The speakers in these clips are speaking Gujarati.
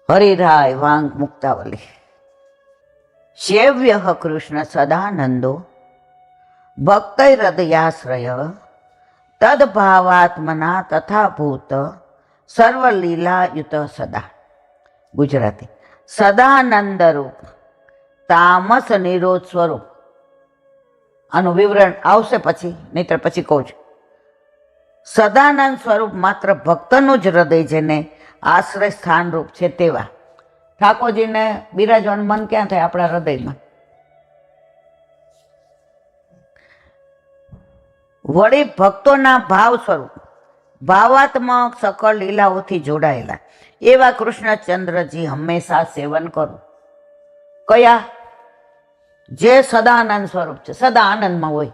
હરિરાય વાંગ મુક્તાવલી સેવ્ય કૃષ્ણ સદાનંદો ભક્તૈરદયાશ્રય તદભાવાત્મના તથાભૂત સર્વલીલાયુત સદા. ગુજરાતી. સદાનંદ રૂપ તામસ નિરોધ સ્વરૂપ. આનું વિવરણ આવશે પછી, નહીતર પછી કહું છું. સદાનંદ સ્વરૂપ માત્ર ભક્તનું જ હૃદય જેને આશ્રય સ્થાનરૂપ છે તેવા ઠાકોરજીને બિરાજવાનું મન ક્યાં થાય? આપણા હૃદયમાં. વળી ભક્તોના ભાવ સ્વરૂપ ભાવાત્મક સકળ લીલાઓથી જોડાયેલા એવા કૃષ્ણચંદ્રજી હંમેશા સેવન કરો. કયા? જે સદાનંદ સ્વરૂપ છે, સદા આનંદમાં હોય.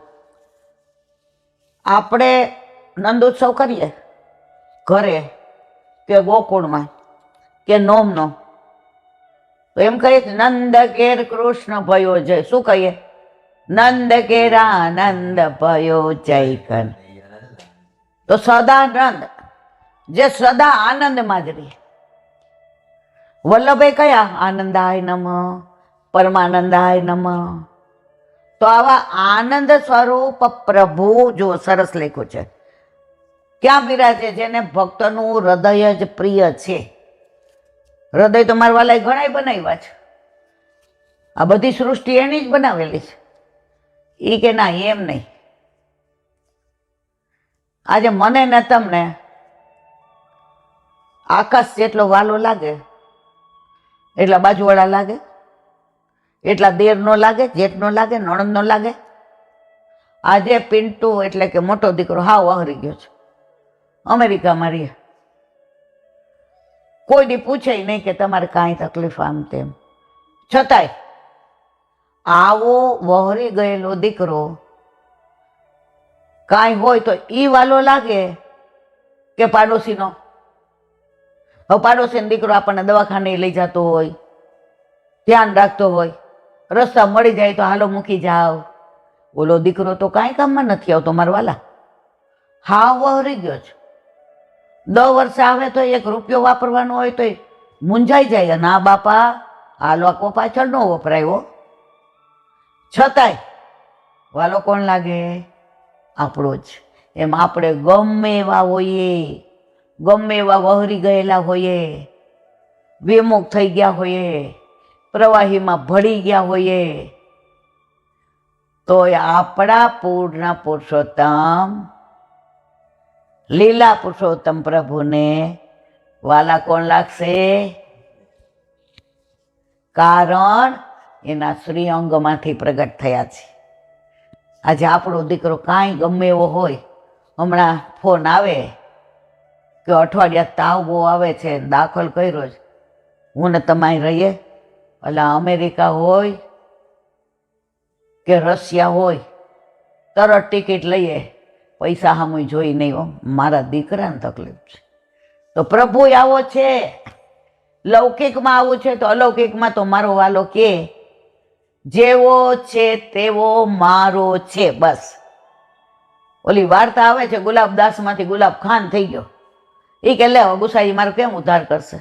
આપણે નંદોત્સવ કરીએ ઘરે કે ગોકુળમાં કે નોમનો, તો એમ કહીએ નંદ કેર કૃષ્ણ ભયો જય. શું કહીએ? નંદ કેર આનંદ ભયો જય કર. તો સદાનંદ જે સદા આનંદમાં જ રહે. વલ્લભે કયા? આનંદાય નમ, પરમાનંદાય નમ. તો આવા આનંદ સ્વરૂપ પ્રભુ જો સરસ લખ્યું છે. ક્યાં બિરાજે? જેને ભક્તનું હૃદય જ પ્રિય છે. હૃદય તો મારા વાલાએ ઘણા બનાવ્યા છે. આ બધી સૃષ્ટિ એની જ બનાવેલી છે. એ કે ના, એમ નહીં. આજે મને ને તમને આકાશ જેટલો વાલો લાગે એટલા બાજુવાળા લાગે, એટલા દેરનો લાગે, જેઠનો લાગે, નણંદનો લાગે. આજે પિન્ટુ એટલે કે મોટો દીકરો હાવ વહરી ગયો છે, અમેરિકામાં રહીએ. કોઈ દી પૂછે નહીં કે તમારે કાંઈ તકલીફ આમ તેમ. છતાંય આવો વહરી ગયેલો દીકરો કાંઈ હોય તો ઈ વાલો લાગે કે પાડોશીનો? હવે પાડોશીનો દીકરો આપણને દવાખાને લઈ જતો હોય, ધ્યાન રાખતો હોય, રસ્તા મળી જાય તો હાલો મૂકી જાઓ. ઓલો દીકરો તો કાંઈ કામમાં નથી આવતો મારા વાલા. હા વહરી ગયો છે. 10 વર્ષે આવે તો 1 રૂપિયો વાપરવાનો હોય તો મૂંઝાઈ જાય. ના બાપા, આ લોકો પાછળ ન વપરાયો. છતાંય વાલો કોણ લાગે? આપણો જ. એમ આપણે ગમે એવા હોઈએ, ગમે એવા વહરી ગયેલા હોઈએ, વિમુખ થઈ ગયા હોઈએ, પ્રવાહીમાં ભળી ગયા હોઈએ, તો આપણા પૂર્ણ પુરુષોત્તમ લીલા પુરુષોત્તમ પ્રભુને વાલા કોણ લાગશે? કારણ એના શ્રી અંગમાંથી પ્રગટ થયા છે. આજે આપણો દીકરો કાંઈ ગમે એવો હોય, હમણાં ફોન આવે કે અઠવાડિયા તાવ બહુ આવે છે, દાખલ કર્યો છે, હું ને તમારે રહીએ, એટલે અમેરિકા હોય કે રશિયા હોય, તરત ટિકિટ લઈએ. પૈસા સામું જોઈ નહીં. હો, મારા દીકરાને તકલીફ છે. તો પ્રભુ આવો છે. લૌકિકમાં આવું છે તો અલૌકિકમાં તો મારો વાલો કે જેવો છે તેવો મારો છે. બસ ઓલી વાર્તા આવે છે, ગુલાબદાસમાંથી ગુલાબ ખાન થઈ ગયો. એ કે લે ગુસાઈજી મારો કેમ ઉદ્ધાર કરશે?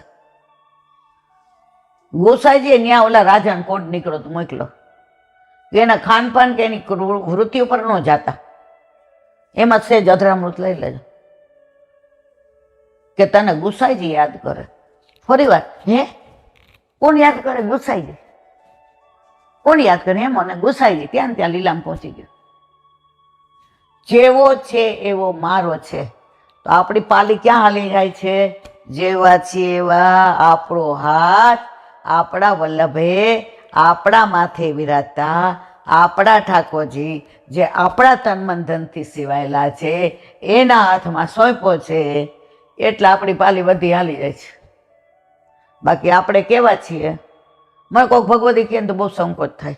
ગુસાઈજી ન્યા ઓલા રાજાને કોટ નીકળો તો મોકલો. એના ખાનપાન કે એની વૃત્તિ ઉપર ન જાતા. એમાં સેજ અધરામૃત લઈ લેજો કે તને ગુસાઈજી યાદ કરે. ફરી વાર, હે કોણ યાદ કરે? ગુસાઈજી. કોણ યાદ કરે? એમ મને ગુસાઈજી. ત્યાં ત્યાં લીલામ પહોંચી ગયો. જેવો છે એવો મારો છે. તો આપણી પાલી ક્યાં હાલી જાય છે? જેવા છે એવા આપણો હાથ આપણા વલ્લભે આપણા માથે વિરાજતા આપણા ઠાકોરજી જે આપણા તન મન ધનથી સિવાયેલા છે એના હાથમાં સોંપ્યો છે. એટલે આપણી પાલી બધી હાલી જાય છે. બાકી આપણે કેવા છીએ? મને કોઈક ભગવતી કહે તો બહુ સંકોચ થાય.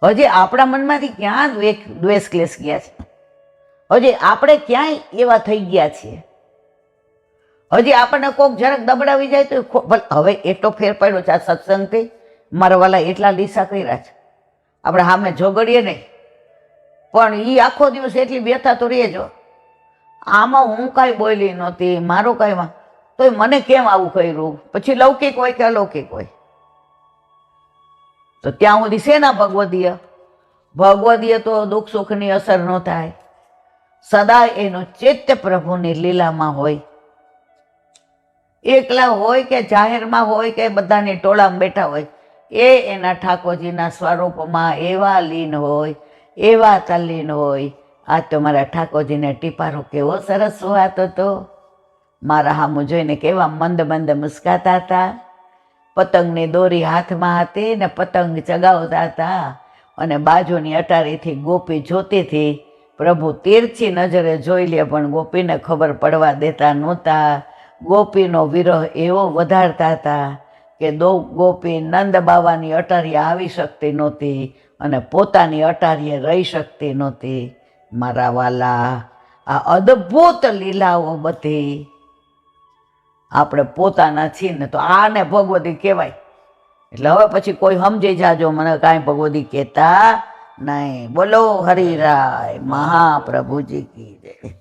હજી આપણા મનમાંથી ક્યાં દ્વેષ ક્લેશ ગયા છે? હજી આપણે ક્યાંય એવા થઈ ગયા છીએ? હજી આપણને કોઈક જરાક દબડાવી જાય તો હવે એટલો ફેર પડ્યો છે આ સત્સંગથી. મારા વાલા એટલા લીસા કર્યા છે, આપણે સામે જોગડીએ નહીં, પણ એ આખો દિવસ એટલી વ્યથા તો રહે જો. આમાં હું કાંઈ બોલી નહોતી, મારો કાંઈ તોય મને કેમ આવું કર્યું? પછી લૌકિક હોય કે અલૌકિક હોય, તો ત્યાં સુધી શેના ભગવદીય? ભગવદીય તો દુઃખ સુખની અસર ન થાય, સદા એનું ચૈત્ય પ્રભુની લીલામાં હોય. એકલા હોય કે જાહેરમાં હોય કે બધાની ટોળામાં બેઠા હોય, એ એના ઠાકોરજીના સ્વરૂપમાં એવા લીન હોય, એવા તલ્લીન હોય. આ તો મારા ઠાકોરજીને ટીપારો કેવો સરસ સુવાતો હતો, મારા હામું જોઈને કેવા મંદ મંદ મુસ્કાતા હતા, પતંગની દોરી હાથમાં હતી ને પતંગ ચગાવતા હતા, અને બાજુની અટારીથી ગોપી જોતી હતી. પ્રભુ તીરછી નજરે જોઈ લે પણ ગોપીને ખબર પડવા દેતા નહોતા. ગોપીનો વિરહ એવો વધારતા હતા કે ગોપી નંદ બાવાની અટારીએ આવી શકતી નહોતી અને પોતાની અટારીએ રહી શકતી નહોતી. મારા વાલા, આ અદ્ભુત લીલાઓ બધી આપણે પોતાના છીએ ને તો આને ભગવદી કહેવાય. એટલે હવે પછી કોઈ સમજી જાજો, મને કાંઈ ભગવદી કહેતા નહીં. બોલો હરિરાય મહાપ્રભુજી કી જય.